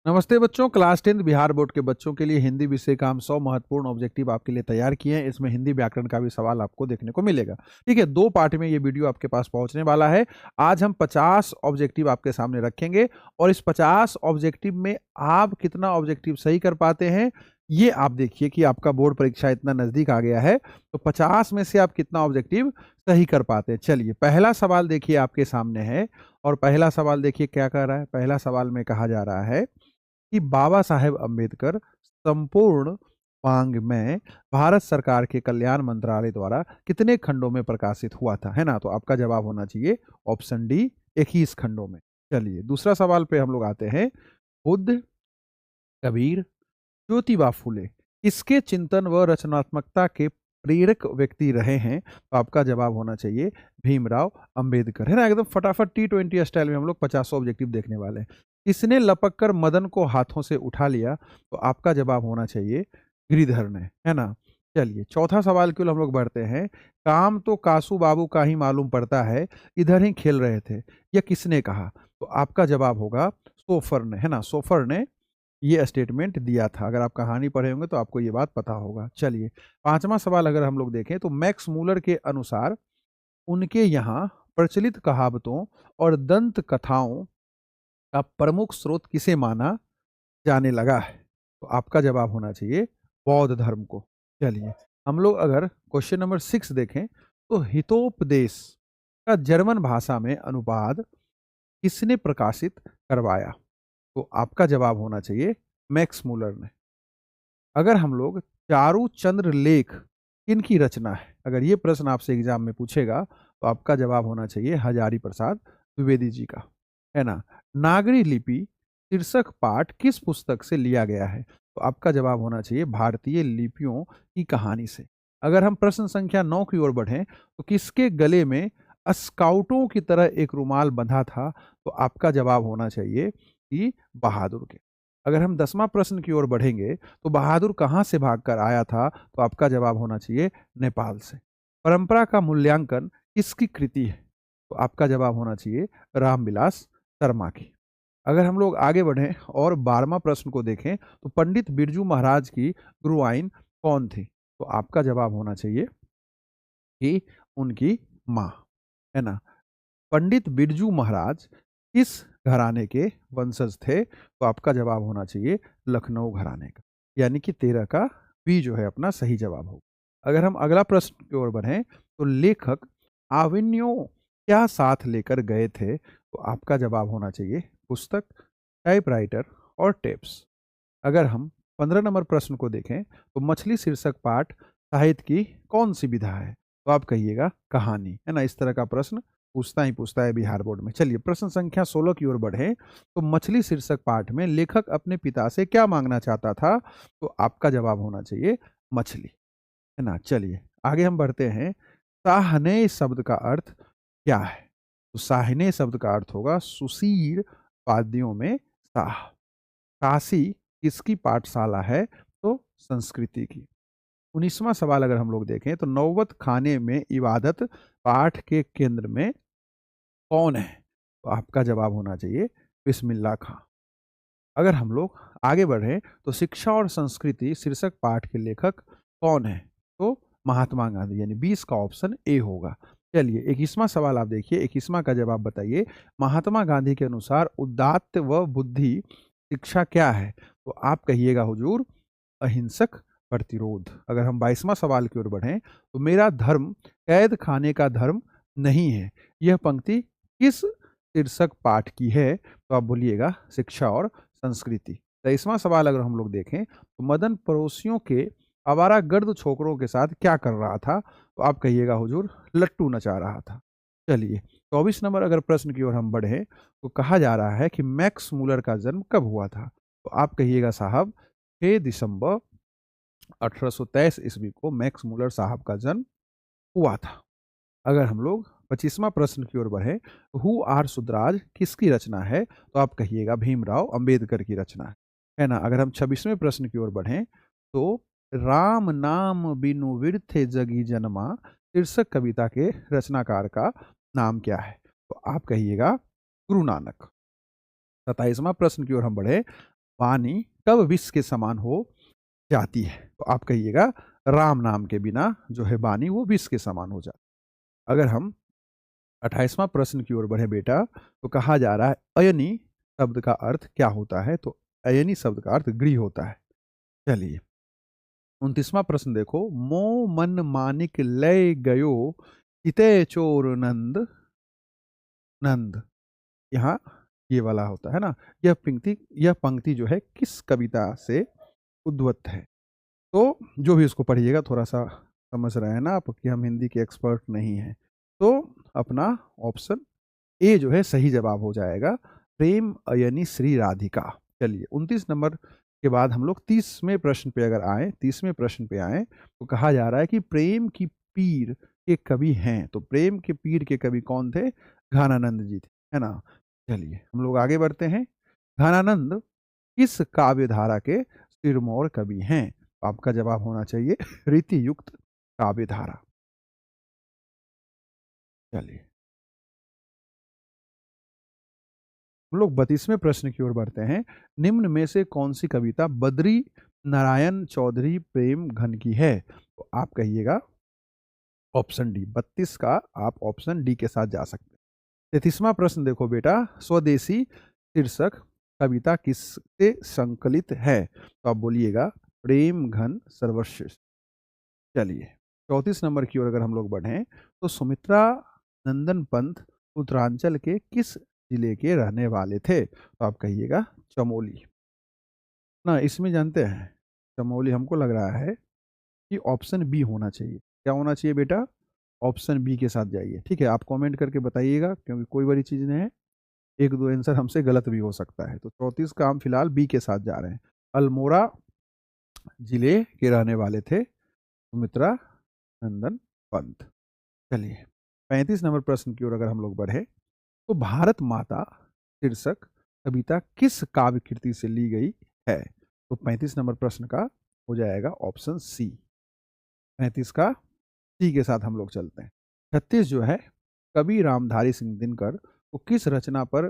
नमस्ते बच्चों, class 10 Bihar board के बच्चों के लिए हिंदी विषय का हम 100 महत्वपूर्ण ऑब्जेक्टिव आपके लिए तैयार किए हैं। इसमें हिंदी व्याकरण का भी सवाल आपको देखने को मिलेगा। ठीक है, 2 पार्ट में ये वीडियो आपके पास पहुंचने वाला है। आज हम 50 ऑब्जेक्टिव आपके सामने रखेंगे और इस 50 ऑब्जेक्टिव में आप कितना ऑब्जेक्टिव सही कर पाते हैं, ये आप देखिए कि आपका बोर्ड परीक्षा इतना नजदीक आ गया है, तो 50 में से आप कितना ऑब्जेक्टिव सही कर पाते हैं। चलिए, पहला सवाल देखिए आपके सामने है और पहला सवाल देखिए क्या कह रहा है। पहला सवाल में कहा जा रहा है कि बाबा साहेब अम्बेडकर संपूर्ण मांग में भारत सरकार के कल्याण मंत्रालय द्वारा कितने खंडों में प्रकाशित हुआ था, है ना। तो आपका जवाब होना चाहिए ऑप्शन डी, 21 खंडों में। चलिए, दूसरा सवाल पे हम लोग आते हैं। बुद्ध, कबीर, ज्योतिबा फुले किसके चिंतन व रचनात्मकता के प्रेरक व्यक्ति रहे हैं। तो आपका जवाब होना चाहिए भीमराव अंबेडकर, है ना। एकदम फटाफट T20 स्टाइल में हम लोग 50 ऑब्जेक्टिव देखने वाले हैं। किसने लपक कर मदन को हाथों से उठा लिया। तो आपका जवाब होना चाहिए गिरिधर ने, है ना। चलिए, चौथा सवाल के लिए हम लोग बढ़ते हैं। काम तो कासू बाबू का ही मालूम पड़ता है, इधर ही खेल रहे थे, यह किसने कहा। तो आपका जवाब होगा सोफर ने, है ना। सोफर ने ये स्टेटमेंट दिया था। अगर आप कहानी पढ़े होंगे तो आपको ये बात पता होगा। चलिए, पांचवा सवाल अगर हम लोग देखें तो मैक्स मूलर के अनुसार उनके यहाँ प्रचलित कहावतों और दंत कथाओं का प्रमुख स्रोत किसे माना जाने लगा है। तो आपका जवाब होना चाहिए बौद्ध धर्म को। चलिए, हम लोग अगर क्वेश्चन नंबर 6 देखें तो हितोपदेश का जर्मन भाषा में अनुवाद किसने प्रकाशित करवाया। तो आपका जवाब होना चाहिए मैक्स मूलर ने। अगर हम लोग चारू चंद्र लेख किनकी रचना है, अगर ये प्रश्न आपसे एग्जाम में पूछेगा तो आपका जवाब होना चाहिए हजारी प्रसाद द्विवेदी जी का, है ना। नागरी लिपि शीर्षक पाठ किस पुस्तक से लिया गया है। तो आपका जवाब होना चाहिए भारतीय लिपियों की कहानी से। अगर हम प्रश्न संख्या 9 की ओर बढ़ें तो किसके गले में स्काउटों की तरह एक रुमाल बंधा था। तो आपका जवाब होना चाहिए कि बहादुर के। अगर हम 10वां प्रश्न की ओर बढ़ेंगे तो बहादुर कहाँ से भागकर आया था। तो आपका जवाब होना चाहिए नेपाल से। परंपरा का मूल्यांकन किसकी कृति है। तो आपका जवाब होना चाहिए रामविलास शर्मा की। अगर हम लोग आगे बढ़ें और 12वां प्रश्न को देखें तो पंडित बिरजू महाराज की गुरुआइन कौन थी। तो आपका जवाब होना चाहिए कि उनकी माँ, है ना। पंडित बिरजू महाराज किस घराने के वंशज थे। तो आपका जवाब होना चाहिए लखनऊ घराने का, यानी कि 13 का बी जो है अपना सही जवाब होगा। अगर हम अगला प्रश्न की ओर बढ़ें तो लेखक आविन्यो क्या साथ लेकर गए थे। तो आपका जवाब होना चाहिए पुस्तक, टाइपराइटर और टेप्स। अगर हम 15 नंबर प्रश्न को देखें तो मछली शीर्षक पाठ साहित्य की कौन सी विधा है। तो आप कहिएगा कहानी, है ना। इस तरह का प्रश्न पूछता है बिहार बोर्ड में। चलिए, प्रश्न संख्या 16 की ओर बढ़े तो मछली शीर्षक पाठ में लेखक अपने पिता से क्या मांगना चाहता था। तो आपका जवाब होना चाहिए मछली, है ना। चलिए, आगे हम बढ़ते हैं। साहने शब्द का अर्थ क्या है। तो साहने शब्द का अर्थ होगा सुशील वाद्यों में साह। काशी किसकी पाठशाला है। तो संस्कृति की। 19वां सवाल अगर हम लोग देखें तो नौबत खाने में इबादत पाठ के केंद्र में कौन है। तो आपका जवाब होना चाहिए बिस्मिल्लाह खां। अगर हम लोग आगे बढ़े तो शिक्षा और संस्कृति शीर्षक पाठ के लेखक कौन है। तो महात्मा गांधी, यानी 20 का ऑप्शन ए होगा। चलिए, 21वां सवाल आप देखिए, 21वां का जवाब बताइए। महात्मा गांधी के अनुसार उदात्त व बुद्धि शिक्षा क्या है। तो आप कहिएगा हुजूर अहिंसक प्रतिरोध। अगर हम 22वां सवाल की ओर बढ़ें तो मेरा धर्म कैद खाने का धर्म नहीं है, यह पंक्ति किस शीर्षक पाठ की है। तो आप बोलिएगा शिक्षा और संस्कृति। 23वां सवाल अगर हम लोग देखें तो मदन पड़ोसियों के आवारा गर्द छोकरों के साथ क्या कर रहा था। तो आप कहिएगा हुजूर लट्टू नचा रहा था। चलिए, 24 नंबर अगर प्रश्न की ओर हम बढ़े तो कहा जा रहा है कि मैक्स मूलर का जन्म कब हुआ था। तो आप कहिएगा साहब 6 दिसंबर 1823 ईस्वी को मैक्स मूलर साहब का जन्म हुआ था। अगर हम लोग 25वां प्रश्न की ओर बढ़े तो हु आर सुद्राज किसकी रचना है। तो आप कहिएगा भीमराव अंबेडकर की रचना है ना। अगर हम 26वें प्रश्न की ओर बढ़ें तो राम नाम बिनु विरथे जगी जन्मा शीर्षक कविता के रचनाकार का नाम क्या है। तो आप कहिएगा गुरु नानक। 27वां प्रश्न की ओर हम बढ़े वाणी कब विष के समान हो जाती है? तो आप कहिएगा राम नाम के बिना जो है वाणी वो विष के समान हो जाती है। अगर हम 28वां प्रश्न की ओर बढ़े बेटा, तो कहा जा रहा है अयनी शब्द का अर्थ क्या होता है? तो अयनी शब्द का अर्थ गृह होता है। चलिए 29वां प्रश्न देखो, मो मन मानिक लय गयो चितय चोर नंद नंद। यहाँ ये वाला होता है ना, यह पंक्ति जो है किस कविता से उद्भूत है? तो जो भी इसको पढ़िएगा थोड़ा सा समझ रहे हैं ना आप कि हम हिंदी के एक्सपर्ट नहीं हैं, तो अपना ऑप्शन ए जो है सही जवाब हो जाएगा, प्रेम अयनी श्री राधिका। चलिए 29 नंबर के बाद हम लोग 30वें प्रश्न पे अगर आए, 30वें प्रश्न पे आए, तो कहा जा रहा है कि प्रेम की पीर के कवि हैं। तो प्रेम के पीर के कवि कौन थे? घनानंद जी थे, है ना। चलिए हम लोग आगे बढ़ते हैं। घनानंद किस काव्य धारा के सिरमौर कवि हैं? आपका जवाब होना चाहिए रीति युक्त काव्य धारा। चलिए हम लोग 32वें प्रश्न की ओर बढ़ते हैं। निम्न में से कौन सी कविता बद्री नारायण चौधरी प्रेम घन की है? तो आप कहिएगा ऑप्शन डी। 32 का आप ऑप्शन डी के साथ जा सकते हैं। 33वां प्रश्न देखो बेटा, स्वदेशी शीर्षक कविता किससे संकलित है? तो आप बोलिएगा प्रेम घन सर्वश्रेष्ठ। चलिए 34 नंबर की ओर अगर हम लोग बढ़ें, तो सुमित्रा नंदन पंत उत्तरांचल के किस जिले के रहने वाले थे? तो आप कहिएगा चमोली ना। इसमें जानते हैं चमोली हमको लग रहा है कि ऑप्शन बी होना चाहिए। क्या होना चाहिए बेटा? ऑप्शन बी के साथ जाइए। ठीक है, आप कमेंट करके बताइएगा, क्योंकि कोई बड़ी चीज़ नहीं है, एक दो आंसर हमसे गलत भी हो सकता है। तो 34 का हम फिलहाल बी के साथ जा रहे हैं। अल्मोड़ा जिले के रहने वाले थे सुमित्रा नंदन पंत। चलिए 35 नंबर प्रश्न की ओर अगर हम लोग बढ़े, तो भारत माता शीर्षक कविता किस काव्य कृति से ली गई है? तो 35 नंबर प्रश्न का हो जाएगा ऑप्शन सी। 35 का सी के साथ हम लोग चलते हैं। 36 जो है, कवि रामधारी सिंह दिनकर को किस रचना पर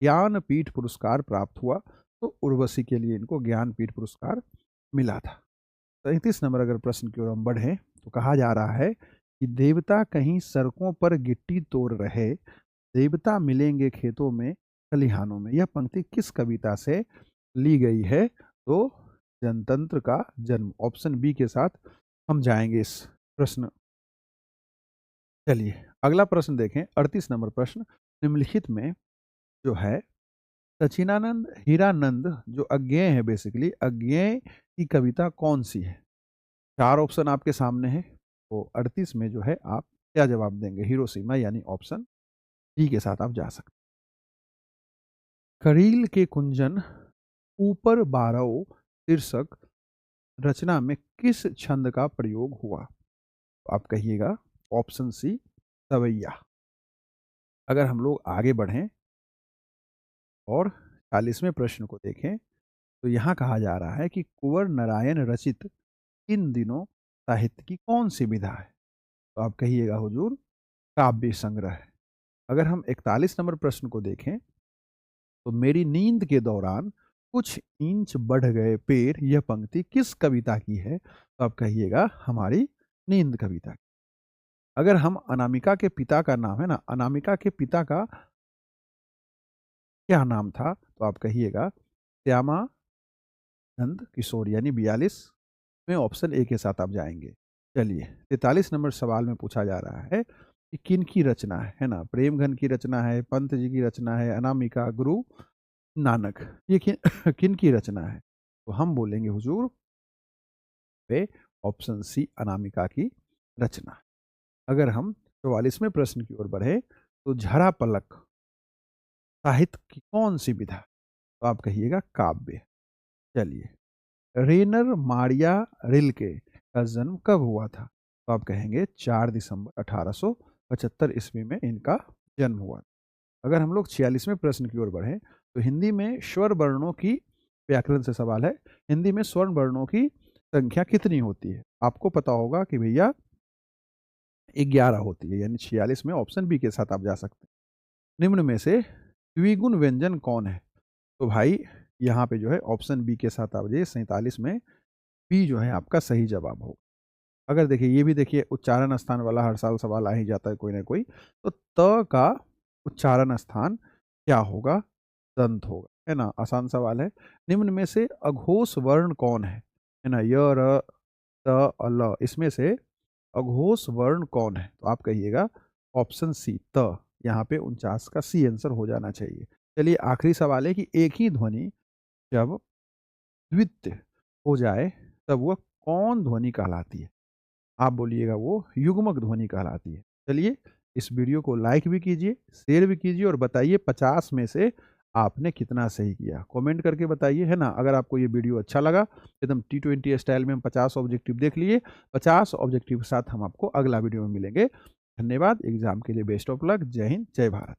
ज्ञानपीठ पुरस्कार प्राप्त हुआ? तो उर्वशी के लिए इनको ज्ञानपीठ पुरस्कार मिला था। 37 नंबर अगर प्रश्न की ओर हम बढ़े, तो कहा जा रहा है कि देवता कहीं सड़कों पर गिट्टी तोड़ रहे, देवता मिलेंगे खेतों में खलिहानों में। यह पंक्ति किस कविता से ली गई है? तो जनतंत्र का जन्म, ऑप्शन बी के साथ हम जाएंगे इस प्रश्न। चलिए अगला प्रश्न देखें, 38 नंबर प्रश्न, निम्नलिखित में जो है सचिनानंद हीरानंद जो अज्ञेय है, बेसिकली अज्ञेय की कविता कौन सी है? 4 ऑप्शन आपके सामने है, तो 38 में जो है आप क्या जवाब देंगे? हिरोशिमा, यानी ऑप्शन डी के साथ आप जा सकते। करील के कुंजन ऊपर बारह शीर्षक रचना में किस छंद का प्रयोग हुआ? तो आप कहिएगा ऑप्शन सी सवैया। अगर हम लोग आगे बढ़ें और 40वें प्रश्न को देखें, तो यहाँ कहा जा रहा है कि कुंवर नारायण रचित इन दिनों साहित्य की कौन सी विधा है? तो आप कहिएगा हुजूर काव्य संग्रह। अगर हम 41 नंबर प्रश्न को देखें, तो मेरी नींद के दौरान कुछ इंच बढ़ गए पैर, यह पंक्ति किस कविता की है? तो आप कहिएगा हमारी नींद कविता की। अगर हम अनामिका के पिता का नाम है ना, अनामिका के पिता का क्या नाम था? तो आप कहिएगा श्यामा नंद किशोर, यानी 42 में ऑप्शन ए के साथ आप जाएंगे। चलिए 43 नंबर सवाल में पूछा जा रहा है कि किन की रचना है ना, प्रेमघन की रचना है, पंत जी की रचना है, अनामिका, गुरु नानक, ये किन की रचना है? तो हम बोलेंगे हुजूर पे ऑप्शन सी अनामिका की रचना। अगर हम 44वें प्रश्न की ओर बढ़े, तो झरा पलक साहित्य की कौन सी विधा? तो आप कहिएगा काव्य। चलिए रेनर मारिया रिल्के का जन्म कब हुआ था? तो आप कहेंगे 4 दिसंबर 1875 ईस्वी में इनका जन्म हुआ। अगर हम लोग 46वें प्रश्न की ओर बढ़ें, तो हिंदी में स्वर वर्णों की, व्याकरण से सवाल है, हिंदी में स्वर्ण वर्णों की संख्या कितनी होती है? आपको पता होगा कि भैया 11 होती है, यानी 46 में ऑप्शन बी के साथ आप जा सकते हैं। निम्न में से द्विगुण व्यंजन कौन है? तो भाई यहाँ पे जो है ऑप्शन बी के साथ आप जाइए, 47 में बी जो है आपका सही जवाब होगा। अगर देखिए ये भी देखिए उच्चारण स्थान वाला हर साल सवाल आ ही जाता है कोई ना कोई, तो त का उच्चारण स्थान क्या होगा? दंत होगा, है ना? आसान सवाल है। निम्न में से अघोष वर्ण कौन है ना? य, र, त, ल, इसमें से अघोष वर्ण कौन है? तो आप कहिएगा ऑप्शन सी त। यहाँ पे 49 का सी आंसर हो जाना चाहिए। चलिए आखिरी सवाल है कि एक ही ध्वनि जब द्वित्व हो जाए तब वह कौन ध्वनि कहलाती है? आप बोलिएगा वो युग्मक ध्वनि कहलाती है। चलिए इस वीडियो को लाइक भी कीजिए, शेयर भी कीजिए और बताइए 50 में से आपने कितना सही किया। कमेंट करके बताइए, है ना? अगर आपको ये वीडियो अच्छा लगा, एकदम T20 स्टाइल में हम 50 ऑब्जेक्टिव देख लिए। 50 ऑब्जेक्टिव के साथ हम आपको अगला वीडियो में मिलेंगे। धन्यवाद। एग्जाम के लिए बेस्ट ऑफ लक। जय हिंद, जय भारत।